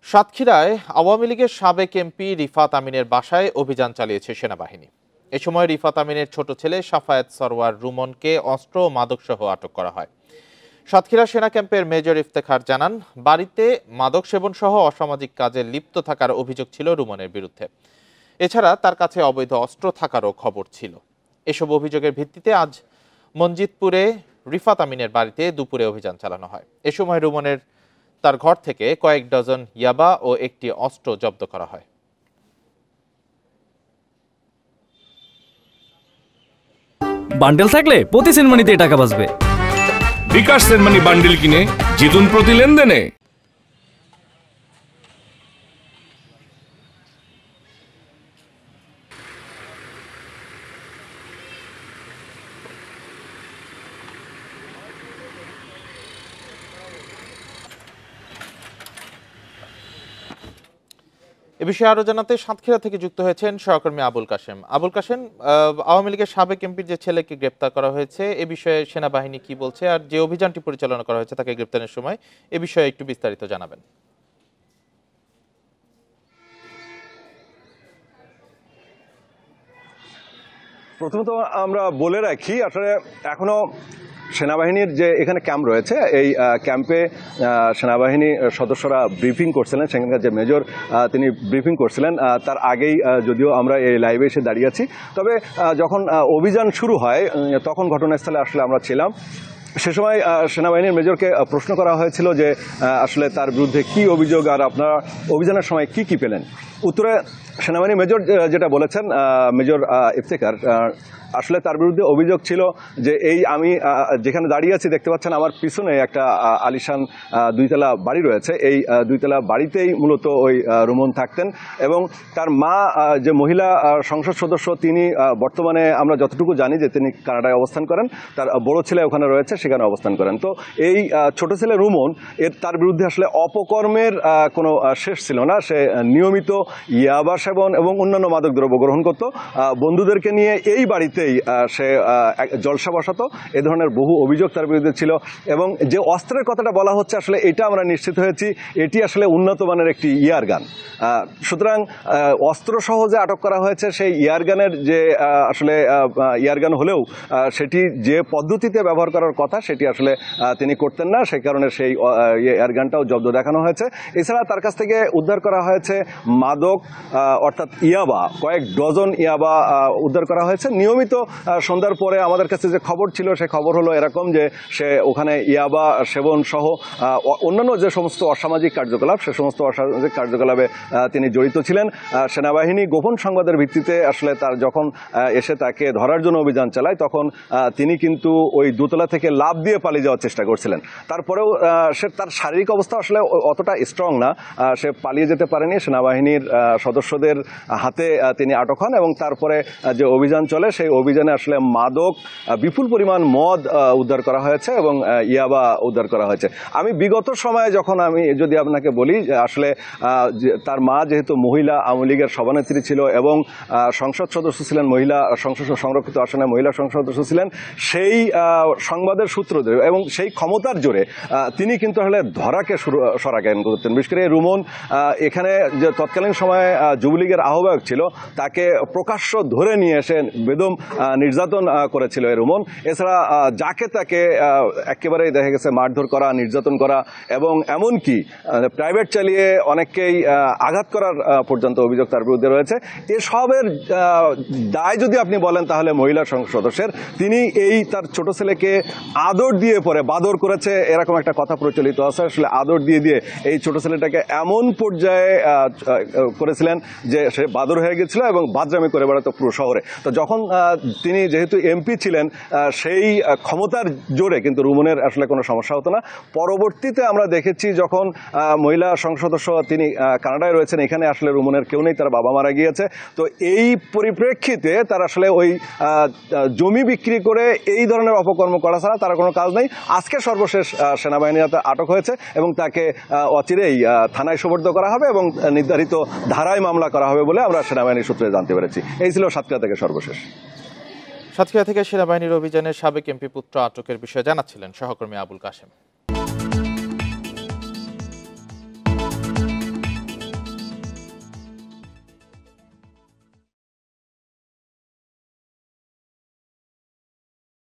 সাতক্ষীরায় আওয়ামী লীগের সাবেক এমপি রিফাত আমিনের বাসায় অভিযান চালিয়েছে সেনাবাহিনী। এ সময় রিফাত আমিনের ছোট ছেলে সাফায়েত সরওয়ার রুমনকে অস্ত্র ও মাদকসহ আটক করা হয়। সাতক্ষীরা সেনা ক্যাম্পের মেজর ইফতেখার জানান, বাড়িতে মাদক সেবন সহ অসামাজিক কাজে লিপ্ত থাকার অভিযোগ ছিল রুমনের বিরুদ্ধে। এছাড়া তার কাছে অবৈধ অস্ত্র থাকারও খবর ছিল। এসব অভিযোগের ভিত্তিতে আজ মঞ্জিতপুরে রিফাত আমিনের বাড়িতে দুপুরে অভিযান চালানো হয়। এ সময় রুমনের তার ঘর থেকে কয়েক ডজন ইয়াবা ও একটি অস্ত্র জব্দ করা হয়। বান্ডেল থাকলে প্রতি সেনমানিতে টাকা বাঁচবে। বিকাশ সেনমানি বান্ডেল কিনে জিতুন প্রতি লেনদেনে। এ বিষয়ে আরো জানাতে সাতক্ষীরা থেকে যুক্ত হয়েছেন সহকর্মী আবুল কাশেম। আবুল কাশেম, আওয়ামী লীগের সাবেক এমপির যে ছেলেকে গ্রেপ্তার করা হয়েছে, এ বিষয়ে সেনাবাহিনী কি বলছে, আর যে অভিযানটি পরিচালনা করা হয়েছে তাকে গ্রেপ্তারের সময়, এ বিষয়ে একটু বিস্তারিত জানাবেন। প্রথমত আমরা বলে রাখি, আসলে এখনো সেনাবাহিনীর যে এখানে ক্যাম্প রয়েছে, এই ক্যাম্পে সেনাবাহিনীর সদস্যরা ব্রিফিং করছিলেন। সেখানকার যে মেজর তিনি ব্রিফিং করছিলেন, তার আগেই যদিও আমরা এই লাইভে এসে দাঁড়িয়ে আছি। তবে যখন অভিযান শুরু হয় তখন ঘটনাস্থলে আসলে আমরা ছিলাম। সে সময় সেনাবাহিনীর মেজরকে প্রশ্ন করা হয়েছিল যে আসলে তার বিরুদ্ধে কি অভিযোগ আর আপনারা অভিযানের সময় কি কি পেলেন। উত্তরে সেনাবাহিনী মেজর যেটা বলেছেন, মেজর ইফতেখার, আসলে তার বিরুদ্ধে অভিযোগ ছিল যে আমি যেখানে দাঁড়িয়ে আছি দেখতে পাচ্ছেন আমার পিছনে একটা আলিশান দুইতলা বাড়ি রয়েছে। এই দুইতলা বাড়িতেই মূলত ওই রুমন থাকতেন এবং তার মা যে মহিলা সংসদ সদস্য, তিনি বর্তমানে আমরা যতটুকু জানি যে তিনি কানাডায় অবস্থান করেন, তার বড় ছেলে ওখানে রয়েছে, সেখানে অবস্থান করেন। তো এই ছোট ছেলে রুমন, তার বিরুদ্ধে আসলে অপকর্মের কোনো শেষ ছিল না। সে নিয়মিত ইয়াবা সেবন এবং অন্যান্য মাদক দ্রব্য গ্রহণ করত। বন্ধুদেরকে নিয়ে এই বাড়িতেই সে জলসা বসাতো। এ ধরনের বহু অভিযোগ তার বিরুদ্ধে ছিল এবং যে অস্ত্রের কথাটা বলা হচ্ছে, আসলে এটা আমরা নিশ্চিত হয়েছি এটি আসলে উন্নত মানের একটি ইয়ার গান। সুতরাং অস্ত্র সহজে আটক করা হয়েছে। সেই ইয়ার গানের যে আসলে ইয়ার গান হলেও সেটি যে পদ্ধতিতে ব্যবহার করার কথা সেটি আসলে তিনি করতেন না, সেই কারণে সেই ইয়ার গানটাও জব্দ দেখানো হয়েছে। এছাড়া তার কাছ থেকে উদ্ধার করা হয়েছে মাদক, অর্থাৎ ইয়াবা, কয়েক ডজন ইয়াবা উদ্ধার করা হয়েছে। নিয়মিত সন্ধ্যার পরে আমাদের কাছে যে খবর ছিল, সে খবর হলো এরকম যে সে ওখানে ইয়াবা সেবন সহ অন্যান্য যে সমস্ত অসামাজিক কার্যকলাপ, সে সমস্ত অসামাজিক কার্যকলাপে তিনি জড়িত ছিলেন। সেনাবাহিনী গোপন সংবাদের ভিত্তিতে আসলে তার যখন এসে তাকে ধরার জন্য অভিযান চালায়, তখন তিনি কিন্তু ওই দোতলা থেকে লাফ দিয়ে পালিয়ে যাওয়ার চেষ্টা করছিলেন। তারপরেও তার শারীরিক অবস্থা আসলে অতটা স্ট্রং না, সে পালিয়ে যেতে পারেনি। সেনাবাহিনীর সদস্যদের হাতে তিনি আটক হন এবং তারপরে যে অভিযান চলে, সেই অভিযানে আসলে মাদক, বিপুল পরিমাণ মদ উদ্ধার করা হয়েছে এবং ইয়াবা উদ্ধার করা হয়েছে। আমি বিগত সময়ে যখন আমি যদি আপনাকে বলি, আসলে তার মা যেহেতু মহিলা আওয়ামী লীগের সভানেত্রী ছিল এবং সংসদ সদস্য ছিলেন, মহিলা সংসদ সংরক্ষিত আসনে মহিলা সংসদ সদস্য ছিলেন, সেই সংবাদের সূত্র ধরে এবং সেই ক্ষমতার জোরে তিনি কিন্তু আসলে ধরাকে সরাকেন করতেন। বিশেষ করে রুমন এখানে যে তৎকালীন সময়ে যুবলীগের আহ্বায়ক ছিল, তাকে প্রকাশ্য ধরে নিয়ে এসে বেদম নির্যাতন করেছিল এই রুমন। এছাড়া যাকে তাকে একেবারেই দেখা গেছে মারধর করা, নির্যাতন করা এবং এমনকি প্রাইভেট চালিয়ে অনেককেই আঘাত করার পর্যন্ত অভিযোগ তার বিরুদ্ধে রয়েছে। এসবের দায় যদি আপনি বলেন তাহলে মহিলা সংসদ সদস্যের, তিনি এই তার ছোট ছেলেকে আদর দিয়ে পরে বাদর করেছে, এরকম একটা কথা প্রচলিত আছে। আসলে আদর দিয়ে দিয়ে এই ছোট ছেলেটাকে এমন পর্যায়ে করেছিলেন যে সে বাদর হয়ে গেছিল এবং বাদরামি করে বেড়াতো পুরো শহরে। তো যখন তিনি যেহেতু এমপি ছিলেন, সেই ক্ষমতার জোরে কিন্তু রুমনের আসলে কোনো সমস্যা হতো না। পরবর্তীতে আমরা দেখেছি যখন মহিলা সংসদ সদস্য তিনি কানাডায় রয়েছেন, এখানে আসলে রুমনের কেউ নেই, তার বাবা মারা গিয়েছে। তো এই পরিপ্রেক্ষিতে তার আসলে ওই জমি বিক্রি করে এই ধরনের অপকর্ম করা ছাড়া তার কোনো কাজ নেই। আজকে সর্বশেষ সেনাবাহিনীর হাতে আটক হয়েছে এবং তাকে অচিরেই থানায় সোপর্দ করা হবে এবং নির্ধারিত ধারায় মামলা করা হবে বলে আমরা সেনাবাহিনীর সূত্রে জানতে পেরেছি। এই ছিল সাতক্ষীরা থেকে সর্বশেষ। সাতক্ষীরা থেকে সেনাবাহিনীর অভিযানে সাবেক এমপি পুত্র আটকের বিষয়ে জানাচ্ছিলেন সহকর্মী আবুল কাশেম।